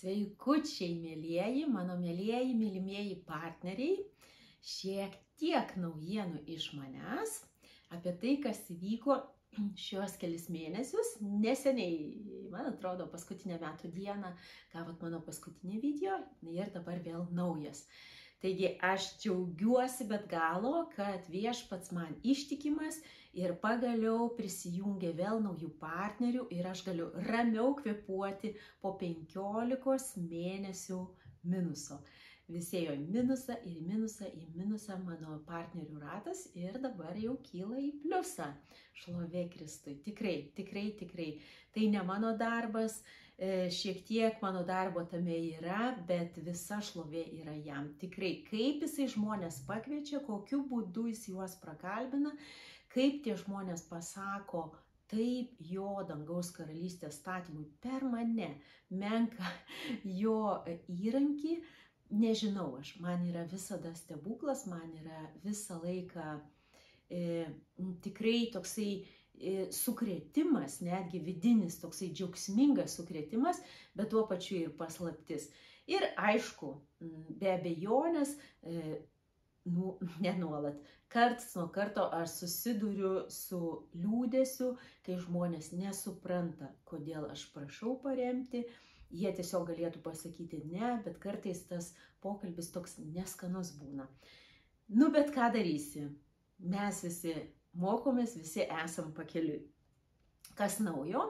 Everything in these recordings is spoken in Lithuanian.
Sveikučiai, mėlyjeji, mano mėlyjeji, mylimieji partneriai. Šiek tiek naujienų iš manęs apie tai, kas įvyko šios kelis mėnesius. Neseniai, man atrodo, paskutinę metų dieną gavot mano paskutinį video ir dabar vėl naujas. Taigi aš džiaugiuosi bet galo, kad viešpats man ištikimas ir pagaliau prisijungė vėl naujų partnerių ir aš galiu ramiau kvėpuoti po 15 mėnesių minuso. Visi ėjo į minusą mano partnerių ratas ir dabar jau kyla į pliusą. Šlovė Kristui. Tikrai. Tai ne mano darbas, šiek tiek mano darbo tame yra, bet visa šlovė yra jam. Tikrai, kaip jisai žmonės pakviečia, kokiu būdu jis juos prakalbina, kaip tie žmonės pasako taip jo dangaus karalystės statymui per mane menka jo įrankį. Nežinau, man yra visada stebuklas, man yra visą laiką tikrai toksai sukrėtimas, netgi vidinis toksai džiaugsmingas sukrėtimas, bet tuo pačiu ir paslaptis. Ir aišku, be abejonės, nenuolat, karts nuo karto aš susiduriu su liūdesiu, kai žmonės nesupranta, kodėl aš prašau paremti. Jie tiesiog galėtų pasakyti ne, bet kartais tas pokalbis toks neskanus būna. Bet ką darysi? Mes visi mokomės, visi esam pakeliui. Kas naujo?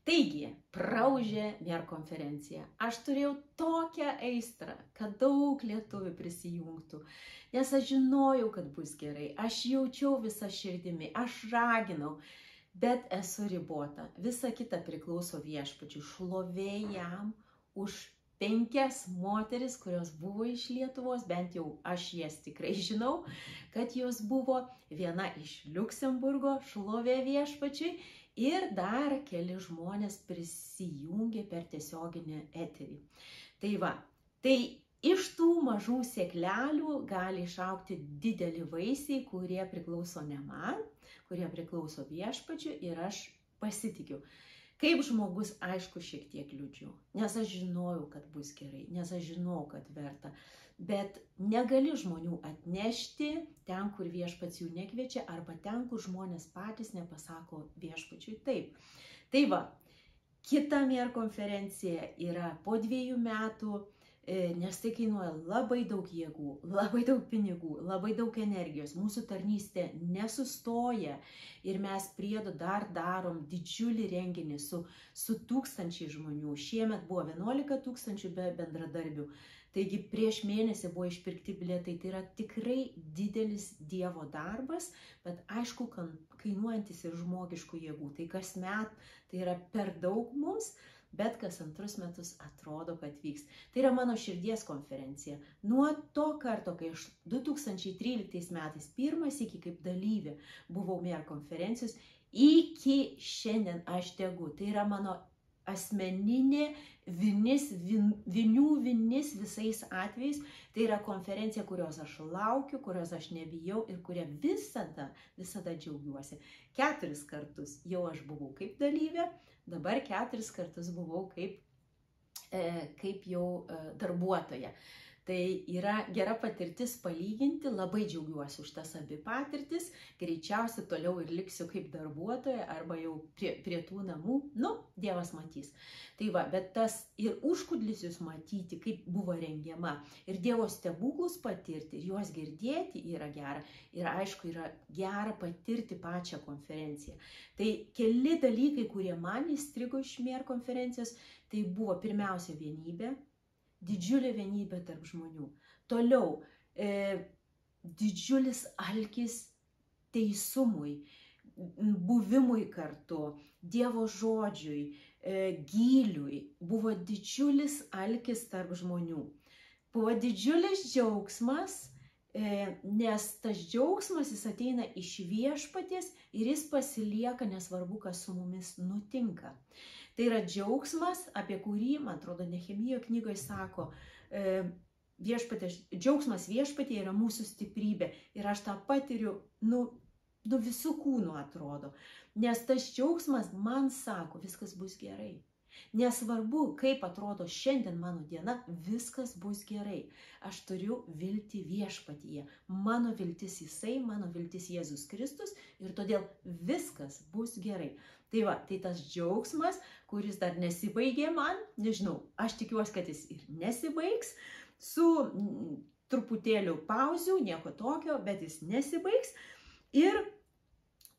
Taigi, praūžė MER konferencija. Aš turėjau tokią aistrą, kad daug lietuvių prisijungtų, nes aš žinojau, kad bus gerai. Aš jaučiau visą širdimi, aš raginau. Bet esu ribota. Visa kita priklauso viešpačiui. Šlovė jam už 5 moteris, kurios buvo iš Lietuvos, bent jau aš jas tikrai žinau, kad jos buvo, viena iš Liuksemburgo, šlovė viešpačiui, ir dar keli žmonės prisijungė per tiesioginį eterį. Tai va, tai iš tų mažų sėklelių gali išaugti dideli vaisiai, kurie priklauso ne man, kurie priklauso viešpačiui, ir aš pasitikiu. Kaip žmogus, aišku, šiek tiek liūdžiu, nes aš žinojau, kad bus gerai, nes aš žinojau, kad verta, bet negali žmonių atnešti ten, kur viešpats jų nekviečia, arba ten, kur žmonės patys nepasako viešpačiui taip. Tai va, kita MER konferencija yra po 2 metų, nes tai kainuoja labai daug jėgų, labai daug pinigų, labai daug energijos. Mūsų tarnystė nesustoja ir mes priedo dar darom didžiulį renginį su 1000 žmonių. Šiemet buvo 11 000 be bendradarbių. Taigi prieš mėnesį buvo išpirkti bilietai. Tai yra tikrai didelis Dievo darbas, bet aišku, kainuojantis ir žmogiškų jėgų. Tai kasmet tai yra per daug mums, bet kas 2 metus atrodo, kad vyks. Tai yra mano širdies konferencija. Nuo to karto, kai aš 2013 metais pirmas iki kaip dalyvė buvau MER konferencijos, iki šiandien aš tegu. Tai yra mano asmeninė vinių vinis visais atvejais. Tai yra konferencija, kurios aš laukiu, kurios aš nebijau ir kuria visada džiaugiuosi. 4 kartus jau aš buvau kaip dalyvė, dabar 4 kartus buvau kaip jau darbuotoja. Tai yra gera patirtis palyginti, labai džiaugiuosi už tas abi patirtis, greičiausiai toliau ir liksiu kaip darbuotoja arba jau prie tų namų, Dievas matys. Tai va, bet tas ir užkudlisius matyti, kaip buvo rengiama, ir Dievo stebuklus patirti, ir juos girdėti yra gera, ir aišku yra gera patirti pačią konferenciją. Tai keli dalykai, kurie man įstrigo iš MER konferencijos, tai buvo pirmiausia vienybė, didžiulė vienybė tarp žmonių. Toliau, didžiulis alkis teisumui, buvimui kartu, Dievo žodžiui, gyliui. Buvo didžiulis alkis tarp žmonių. Buvo didžiulis džiaugsmas, nes tas džiaugsmas jis ateina iš viešpaties ir jis pasilieka, nesvarbu, kas su mumis nutinka. Tai yra džiaugsmas, apie kurį, man atrodo, Nehemijo knygoje sako, džiaugsmas viešpatie yra mūsų stiprybė. Ir aš tą patiriu, visų kūnų atrodo. Nes tas džiaugsmas man sako, viskas bus gerai. Nesvarbu, kaip atrodo šiandien mano diena, viskas bus gerai. Aš turiu viltį viešpatyje. Mano viltis Jisai, mano viltis Jėzus Kristus ir todėl viskas bus gerai. Tai va, tai tas džiaugsmas, kuris dar nesibaigė man, nežinau, aš tikiuosi, kad jis ir nesibaigs, su truputėliu pauzių, nieko tokio, bet jis nesibaigs. Ir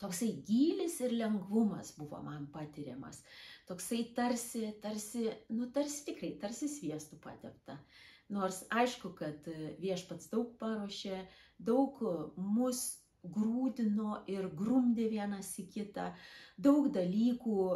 toksai gylis ir lengvumas buvo man patiriamas. Toksai tarsi tikrai, tarsi sviestų patepta. Nors aišku, kad viešpats daug paruošė, daug mus grūdino ir grumdė vienas į kitą, daug dalykų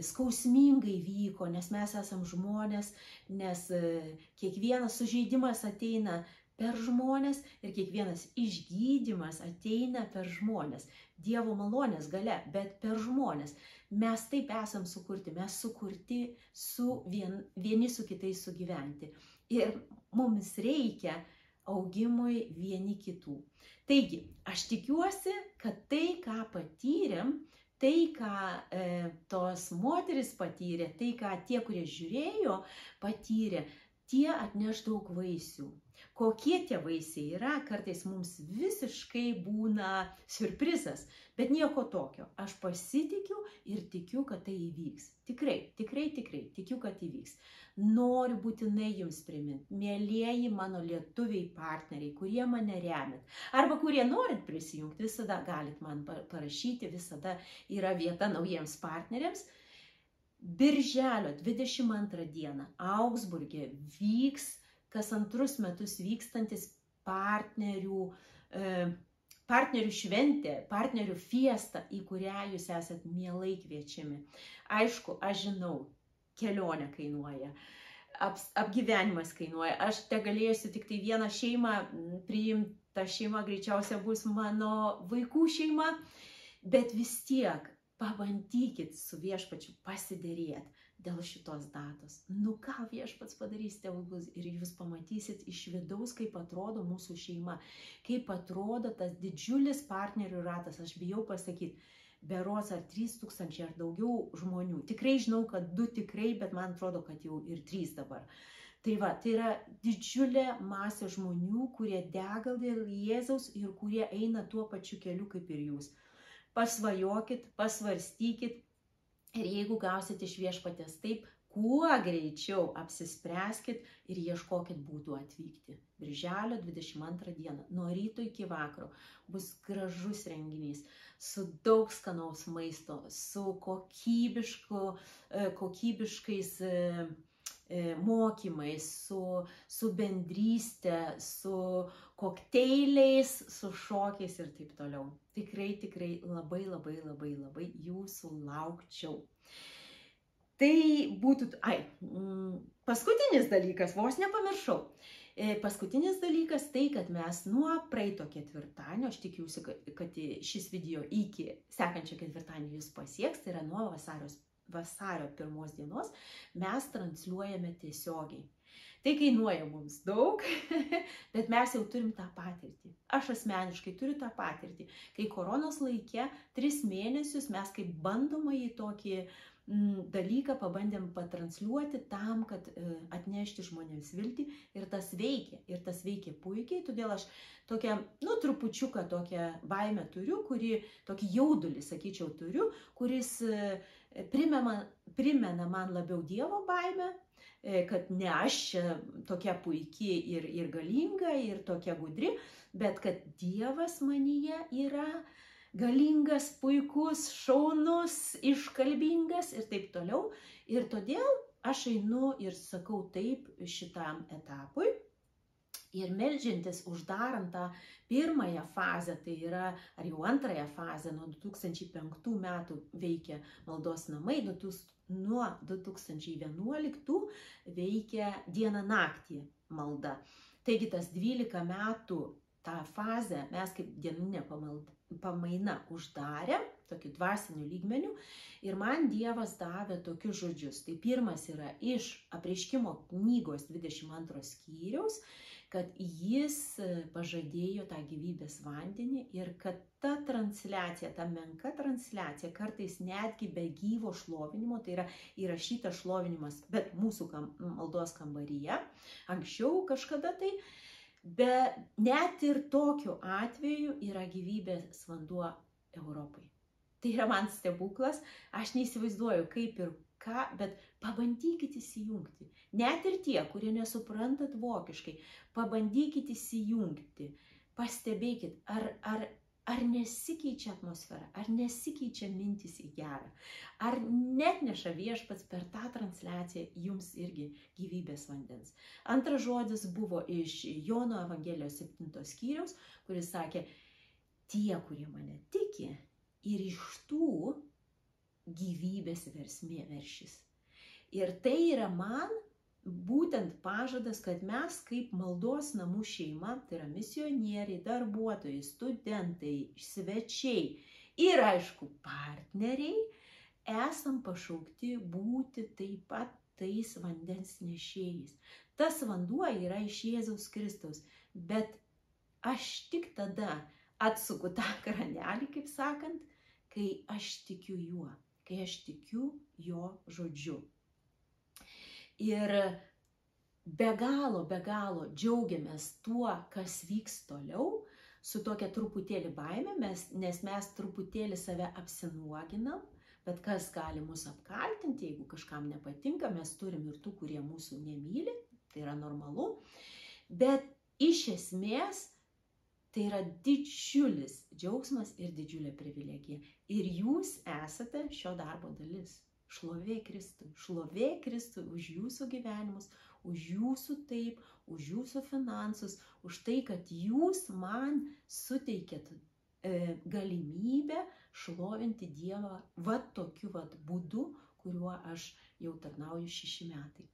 skausmingai vyko, nes mes esam žmonės, nes kiekvienas sužeidimas ateina per žmonės ir kiekvienas išgydymas ateina per žmonės. Dievo malonės galia, bet per žmonės. Mes taip esam sukurti, mes sukurti vieni su kitais sugyventi. Ir mums reikia augimui vieni kitų. Taigi, aš tikiuosi, kad tai, ką patyrėm, tai, ką tos moteris patyrė, tai, ką tie, kurie žiūrėjo, patyrė, tie atneš daug vaisių. Kokie tie vaisiai yra, kartais mums visiškai būna siurprizas, bet nieko tokio. Aš pasitikiu ir tikiu, kad tai įvyks. Tikrai tikiu, kad įvyks. Noriu būtinai jums priminti, mielieji mano lietuviai partneriai, kurie mane remit, arba kurie norit prisijungti, visada galit man parašyti, visada yra vieta naujiems partneriams. Birželio 22 dieną Augsburge vyks kas 2 metus vykstantis partnerių šventė, partnerių fiesta, į kurią jūs esat mielai kviečiami. Aišku, aš žinau, kelionė kainuoja, apgyvenimas kainuoja. Aš tegalėsiu tik tai vieną šeimą priimti, ta šeima greičiausia bus mano vaikų šeima, bet vis tiek pabandykit su viešpačiu pasiderėti dėl šitos datos. Nu ką viešpats padarys stebuklus ir jūs pamatysit iš vidaus, kaip atrodo mūsų šeima, kaip atrodo tas didžiulis partnerių ratas. Aš bijau pasakyti, berods ar 3000 ar daugiau žmonių. Tikrai žinau, kad 2 tikrai, bet man atrodo, kad jau ir 3 dabar. Tai va, tai yra didžiulė masė žmonių, kurie dega dėl Jėzaus ir kurie eina tuo pačiu keliu kaip ir jūs. Pasvajokit, pasvarstykit. Ir jeigu gausit iš viešpatės taip, kuo greičiau apsispręskit ir ieškokit būdų atvykti. Birželio 22 dieną, nuo ryto iki vakaro, bus gražus renginys su daug skanaus maisto, su kokybiškais mokymais, su bendrystė, su kokteiliais, su šokiais ir taip toliau. Tikrai labai jūsų laukčiau. Tai būtų, paskutinis dalykas, vos nepamiršau. Paskutinis dalykas tai, kad mes nuo praeito ketvirtadienio, aš tikiuosi, kad šis video iki sekančio ketvirtadienio jūs pasieks, tai yra nuo vasario 1 dienos, mes transliuojame tiesiogiai. Tai kainuoja mums daug, bet mes jau turim tą patirtį. Aš asmeniškai turiu tą patirtį. Kai koronos laike 3 mėnesius mes kaip bandomąjį tokį dalyką pabandėm patransliuoti tam, kad atnešti žmonėms viltį ir tas veikia puikiai, todėl aš tokią, trupučiuką tokią baimę turiu, tokį jaudulį, sakyčiau, turiu, kuris primena man labiau Dievo baimę, kad ne aš čia tokia puikiai ir galinga ir tokia gudri, bet kad Dievas manyje yra galingas, puikus, šaunus, iškalbingas ir taip toliau. Ir todėl aš einu ir sakau taip šitam etapui. Ir meldžiantis, uždarant tą pirmąją fazę, tai yra, ar jau antrąją fazę, nuo 2005 metų veikia maldos namai, nuo 2011 veikia dieną naktį malda. Taigi tas 12 metų tą fazę mes kaip dieninė pamaina uždarėm, tokiu dvasiniu lygmeniu, ir man Dievas davė tokius žodžius. Tai pirmas yra iš Apreiškimo knygos 22 skyriaus, kad jis pažadėjo tą gyvybės vandenį ir kad ta transliacija, ta menka transliacija, kartais netgi be gyvo šlovinimo, tai yra įrašytas šlovinimas, bet mūsų maldos kambaryje, anksčiau kažkada tai, bet net ir tokiu atveju yra gyvybės vanduo Europai. Tai yra man stebuklas, aš neįsivaizduoju kaip ir ką, bet pabandykit įsijungti. Net ir tie, kurie nesuprantat vokiškai, pabandykit įsijungti, pastebėkit, ar nesikeičia atmosfera, ar nesikeičia mintis į gerą, ar net neša viešpats per tą transliaciją jums irgi gyvybės vandens. Antras žodis buvo iš Jono Evangelijos 7 skyriaus, kuris sakė, tie, kurie mane tiki, ir iš tų gyvybės versmė veršis. Ir tai yra man būtent pažadas, kad mes kaip maldos namų šeima, tai yra misionieriai, darbuotojai, studentai, svečiai ir aišku partneriai, esam pašaukti būti taip pat tais vandens nešėjais. Tas vanduo yra iš Jėzaus Kristaus, bet aš tik tada atsuku tą kranelį, kaip sakant, kai aš tikiu juo, kai aš tikiu jo žodžiu. Ir be galo džiaugiamės tuo, kas vyks toliau, su tokia truputėlį baime, nes mes truputėlį save apsinuoginam, bet kas gali mus apkaltinti, jeigu kažkam nepatinka, mes turim ir tų, kurie mūsų nemyli, tai yra normalu, bet iš esmės tai yra didžiulis džiaugsmas ir didžiulė privilegija. Ir jūs esate šio darbo dalis. Šlovė Kristui už jūsų gyvenimus, už jūsų taip, už jūsų finansus, už tai, kad jūs man suteikėt galimybę šlovinti Dievą tokiu būdu, kuriuo aš jau tarnauju 6 metai.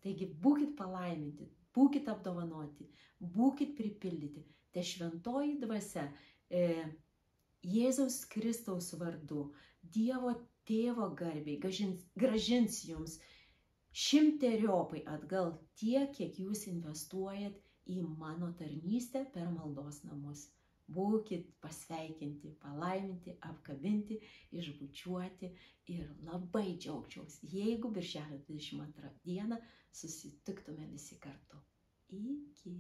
Taigi būkit palaiminti, būkit apdovanoti, būkit pripildyti. Te šventoji dvasia Jėzaus Kristaus vardu, Dievo Tėvo garbiai grąžins jums 100-eriopai atgal tiek, kiek jūs investuojat į mano tarnystę per maldos namus. Būkit pasveikinti, palaiminti, apkabinti, išbučiuoti ir labai džiaugčiausi, jeigu birželio 22 dieną susitiktume visi kartu. Iki.